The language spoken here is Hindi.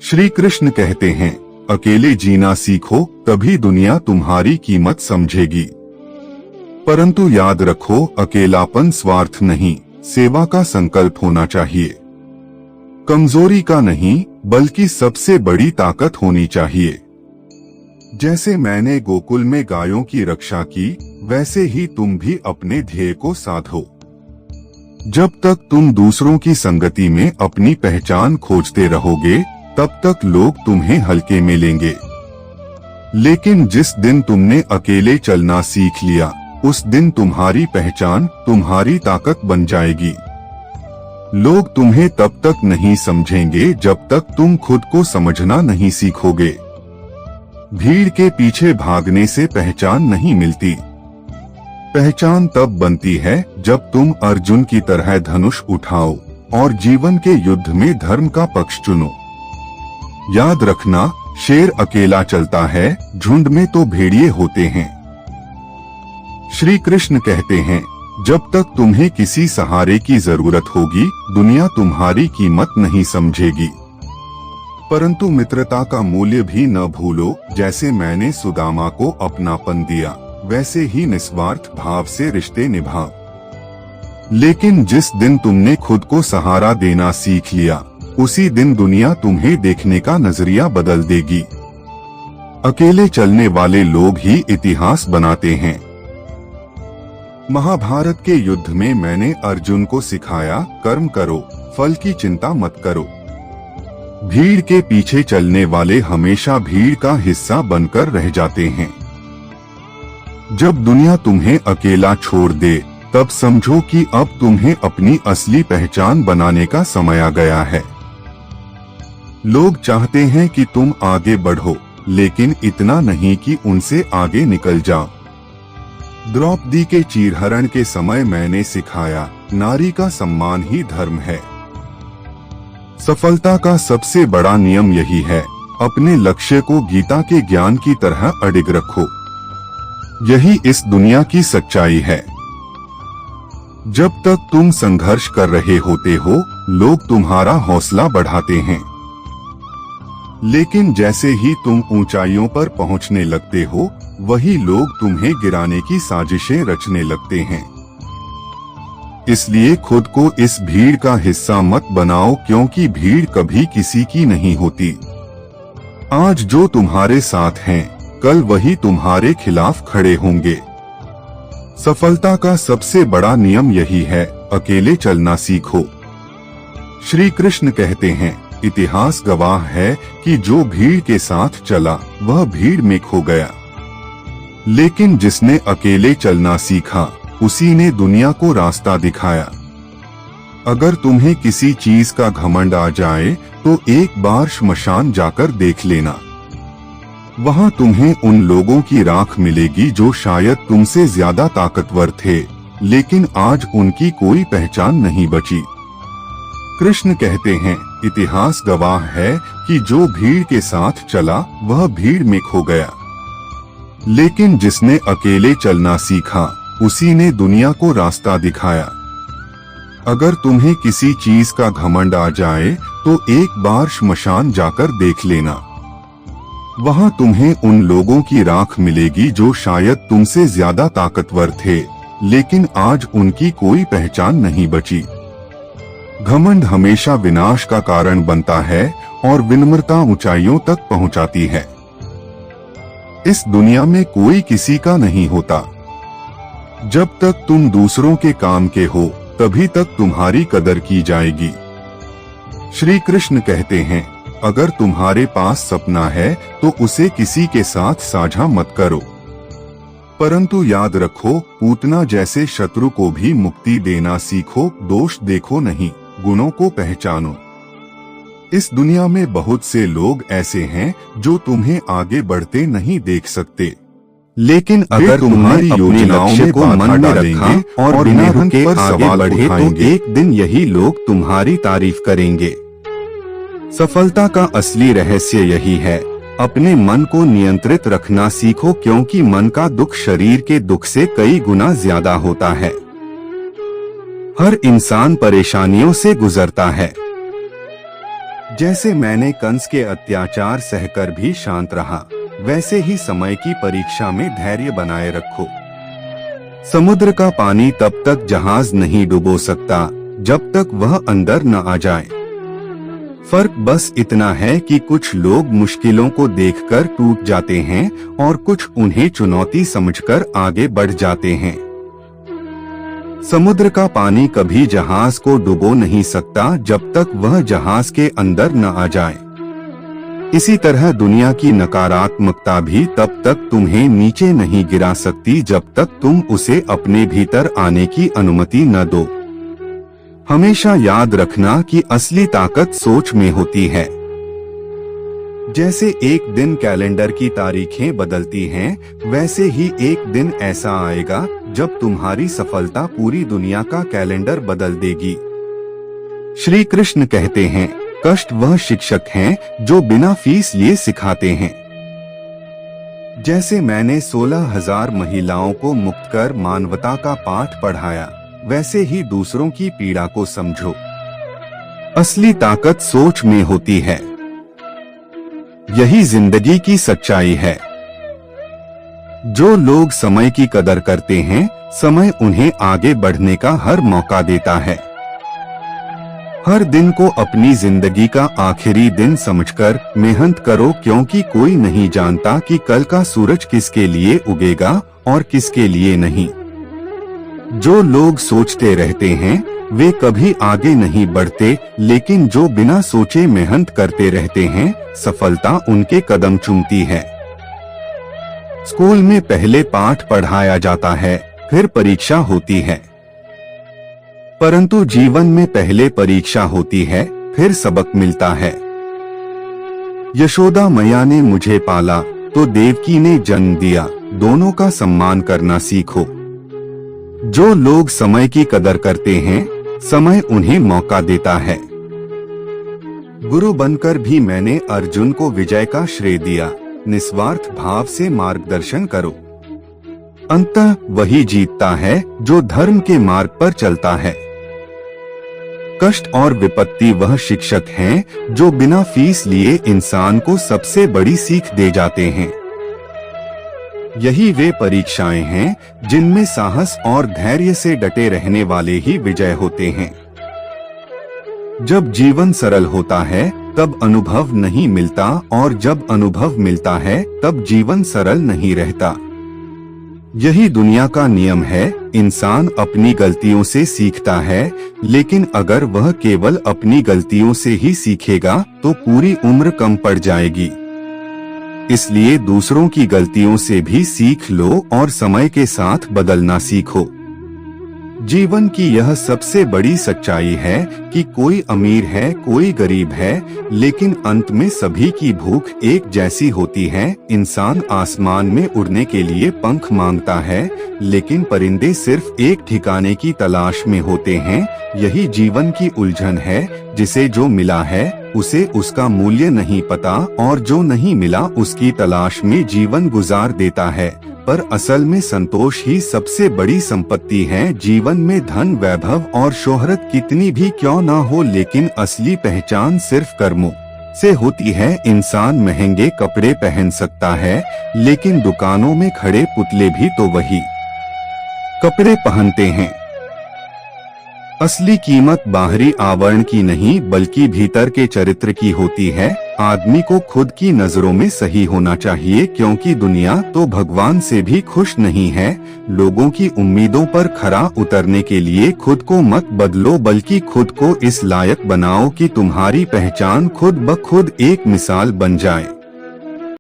श्री कृष्ण कहते हैं, अकेले जीना सीखो तभी दुनिया तुम्हारी कीमत समझेगी। परंतु याद रखो, अकेलापन स्वार्थ नहीं, सेवा का संकल्प होना चाहिए। कमजोरी का नहीं, बल्कि सबसे बड़ी ताकत होनी चाहिए। जैसे मैंने गोकुल में गायों की रक्षा की, वैसे ही तुम भी अपने ध्येय को साधो। जब तक तुम दूसरों की संगति में अपनी पहचान खोजते रहोगे, तब तक लोग तुम्हें हल्के में लेंगे। लेकिन जिस दिन तुमने अकेले चलना सीख लिया, उस दिन तुम्हारी पहचान तुम्हारी ताकत बन जाएगी। लोग तुम्हें तब तक नहीं समझेंगे जब तक तुम खुद को समझना नहीं सीखोगे। भीड़ के पीछे भागने से पहचान नहीं मिलती। पहचान तब बनती है जब तुम अर्जुन की तरह धनुष उठाओ और जीवन के युद्ध में धर्म का पक्ष चुनो। याद रखना, शेर अकेला चलता है, झुंड में तो भेड़िए होते हैं। श्री कृष्ण कहते हैं, जब तक तुम्हें किसी सहारे की जरूरत होगी, दुनिया तुम्हारी कीमत नहीं समझेगी। परंतु मित्रता का मूल्य भी न भूलो। जैसे मैंने सुदामा को अपनापन दिया, वैसे ही निस्वार्थ भाव से रिश्ते निभाओ। लेकिन जिस दिन तुमने खुद को सहारा देना सीख लिया, उसी दिन दुनिया तुम्हें देखने का नजरिया बदल देगी। अकेले चलने वाले लोग ही इतिहास बनाते हैं। महाभारत के युद्ध में मैंने अर्जुन को सिखाया, कर्म करो, फल की चिंता मत करो। भीड़ के पीछे चलने वाले हमेशा भीड़ का हिस्सा बनकर रह जाते हैं। जब दुनिया तुम्हें अकेला छोड़ दे, तब समझो कि अब तुम्हें अपनी असली पहचान बनाने का समय आ गया है। लोग चाहते हैं कि तुम आगे बढ़ो, लेकिन इतना नहीं कि उनसे आगे निकल जाओ। द्रौपदी के चीरहरण के समय मैंने सिखाया, नारी का सम्मान ही धर्म है। सफलता का सबसे बड़ा नियम यही है, अपने लक्ष्य को गीता के ज्ञान की तरह अडिग रखो। यही इस दुनिया की सच्चाई है। जब तक तुम संघर्ष कर रहे होते हो, लोग तुम्हारा हौसला बढ़ाते हैं। लेकिन जैसे ही तुम ऊंचाइयों पर पहुंचने लगते हो, वही लोग तुम्हें गिराने की साजिशें रचने लगते हैं। इसलिए खुद को इस भीड़ का हिस्सा मत बनाओ, क्योंकि भीड़ कभी किसी की नहीं होती। आज जो तुम्हारे साथ हैं, कल वही तुम्हारे खिलाफ खड़े होंगे। सफलता का सबसे बड़ा नियम यही है, अकेले चलना सीखो। श्री कृष्ण कहते हैं, इतिहास गवाह है कि जो भीड़ के साथ चला, वह भीड़ में खो गया। लेकिन जिसने अकेले चलना सीखा, उसी ने दुनिया को रास्ता दिखाया। अगर तुम्हें किसी चीज का घमंड आ जाए, तो एक बार श्मशान जाकर देख लेना। वहां तुम्हें उन लोगों की राख मिलेगी जो शायद तुमसे ज्यादा ताकतवर थे, लेकिन आज उनकी कोई पहचान नहीं बची। कृष्ण कहते हैं, इतिहास गवाह है कि जो भीड़ के साथ चला, वह भीड़ में खो गया। लेकिन जिसने अकेले चलना सीखा, उसी ने दुनिया को रास्ता दिखाया। अगर तुम्हें किसी चीज का घमंड आ जाए, तो एक बार श्मशान जाकर देख लेना। वहां तुम्हें उन लोगों की राख मिलेगी जो शायद तुमसे ज्यादा ताकतवर थे, लेकिन आज उनकी कोई पहचान नहीं बची। घमंड हमेशा विनाश का कारण बनता है और विनम्रता ऊंचाइयों तक पहुंचाती है। इस दुनिया में कोई किसी का नहीं होता। जब तक तुम दूसरों के काम के हो, तभी तक तुम्हारी कदर की जाएगी। श्री कृष्ण कहते हैं, अगर तुम्हारे पास सपना है, तो उसे किसी के साथ साझा मत करो। परंतु याद रखो, पूतना जैसे शत्रु को भी मुक्ति देना सीखो। दोष देखो नहीं, गुणों को पहचानो। इस दुनिया में बहुत से लोग ऐसे हैं जो तुम्हें आगे बढ़ते नहीं देख सकते, लेकिन अगर तुम्हारी योजनाओं में को मन में रखा और बिना रुके आगे बढ़े, तो एक दिन यही लोग तुम्हारी तारीफ करेंगे। सफलता का असली रहस्य यही है, अपने मन को नियंत्रित रखना सीखो, क्योंकि मन का दुख शरीर के दुख से कई गुना ज्यादा होता है। हर इंसान परेशानियों से गुजरता है। जैसे मैंने कंस के अत्याचार सहकर भी शांत रहा, वैसे ही समय की परीक्षा में धैर्य बनाए रखो। समुद्र का पानी तब तक जहाज नहीं डुबो सकता जब तक वह अंदर न आ जाए। फर्क बस इतना है कि कुछ लोग मुश्किलों को देखकर टूट जाते हैं और कुछ उन्हें चुनौती समझकर आगे बढ़ जाते हैं। समुद्र का पानी कभी जहाज को डुबो नहीं सकता जब तक वह जहाज के अंदर न आ जाए। इसी तरह दुनिया की नकारात्मकता भी तब तक तुम्हें नीचे नहीं गिरा सकती जब तक तुम उसे अपने भीतर आने की अनुमति न दो। हमेशा याद रखना कि असली ताकत सोच में होती है। जैसे एक दिन कैलेंडर की तारीखें बदलती हैं, वैसे ही एक दिन ऐसा आएगा जब तुम्हारी सफलता पूरी दुनिया का कैलेंडर बदल देगी। श्री कृष्ण कहते हैं, कष्ट वह शिक्षक हैं जो बिना फीस लिए सिखाते हैं। जैसे मैंने 16,000 महिलाओं को मुक्त कर मानवता का पाठ पढ़ाया, वैसे ही दूसरों की पीड़ा को समझो। असली ताकत सोच में होती है। यही जिंदगी की सच्चाई है। जो लोग समय की कदर करते हैं, समय उन्हें आगे बढ़ने का हर मौका देता है। हर दिन को अपनी जिंदगी का आखिरी दिन समझकर मेहनत करो, क्योंकि कोई नहीं जानता कि कल का सूरज किसके लिए उगेगा और किसके लिए नहीं। जो लोग सोचते रहते हैं वे कभी आगे नहीं बढ़ते, लेकिन जो बिना सोचे मेहनत करते रहते हैं, सफलता उनके कदम चूमती है। स्कूल में पहले पाठ पढ़ाया जाता है, फिर परीक्षा होती है। परंतु जीवन में पहले परीक्षा होती है, फिर सबक मिलता है। यशोदा मैया ने मुझे पाला तो देवकी ने जन्म दिया, दोनों का सम्मान करना सीखो। जो लोग समय की कदर करते हैं, समय उन्हें मौका देता है। गुरु बनकर भी मैंने अर्जुन को विजय का श्रेय दिया। निस्वार्थ भाव से मार्गदर्शन करो। अंततः वही जीतता है जो धर्म के मार्ग पर चलता है। कष्ट और विपत्ति वह शिक्षक हैं जो बिना फीस लिए इंसान को सबसे बड़ी सीख दे जाते हैं। यही वे परीक्षाएं हैं जिनमें साहस और धैर्य से डटे रहने वाले ही विजय होते हैं। जब जीवन सरल होता है तब अनुभव नहीं मिलता, और जब अनुभव मिलता है तब जीवन सरल नहीं रहता। यही दुनिया का नियम है। इंसान अपनी गलतियों से सीखता है, लेकिन अगर वह केवल अपनी गलतियों से ही सीखेगा तो पूरी उम्र कम पड़ जाएगी। इसलिए दूसरों की गलतियों से भी सीख लो और समय के साथ बदलना सीखो। जीवन की यह सबसे बड़ी सच्चाई है कि कोई अमीर है, कोई गरीब है, लेकिन अंत में सभी की भूख एक जैसी होती है। इंसान आसमान में उड़ने के लिए पंख मांगता है, लेकिन परिंदे सिर्फ एक ठिकाने की तलाश में होते हैं। यही जीवन की उलझन है। जिसे जो मिला है उसे उसका मूल्य नहीं पता, और जो नहीं मिला उसकी तलाश में जीवन गुजार देता है। पर असल में संतोष ही सबसे बड़ी संपत्ति है। जीवन में धन, वैभव और शोहरत कितनी भी क्यों ना हो, लेकिन असली पहचान सिर्फ कर्मों से होती है। इंसान महंगे कपड़े पहन सकता है, लेकिन दुकानों में खड़े पुतले भी तो वही कपड़े पहनते हैं। असली कीमत बाहरी आवरण की नहीं, बल्कि भीतर के चरित्र की होती है। आदमी को खुद की नजरों में सही होना चाहिए, क्योंकि दुनिया तो भगवान से भी खुश नहीं है। लोगों की उम्मीदों पर खरा उतरने के लिए खुद को मत बदलो, बल्कि खुद को इस लायक बनाओ कि तुम्हारी पहचान खुद ब खुद एक मिसाल बन जाए।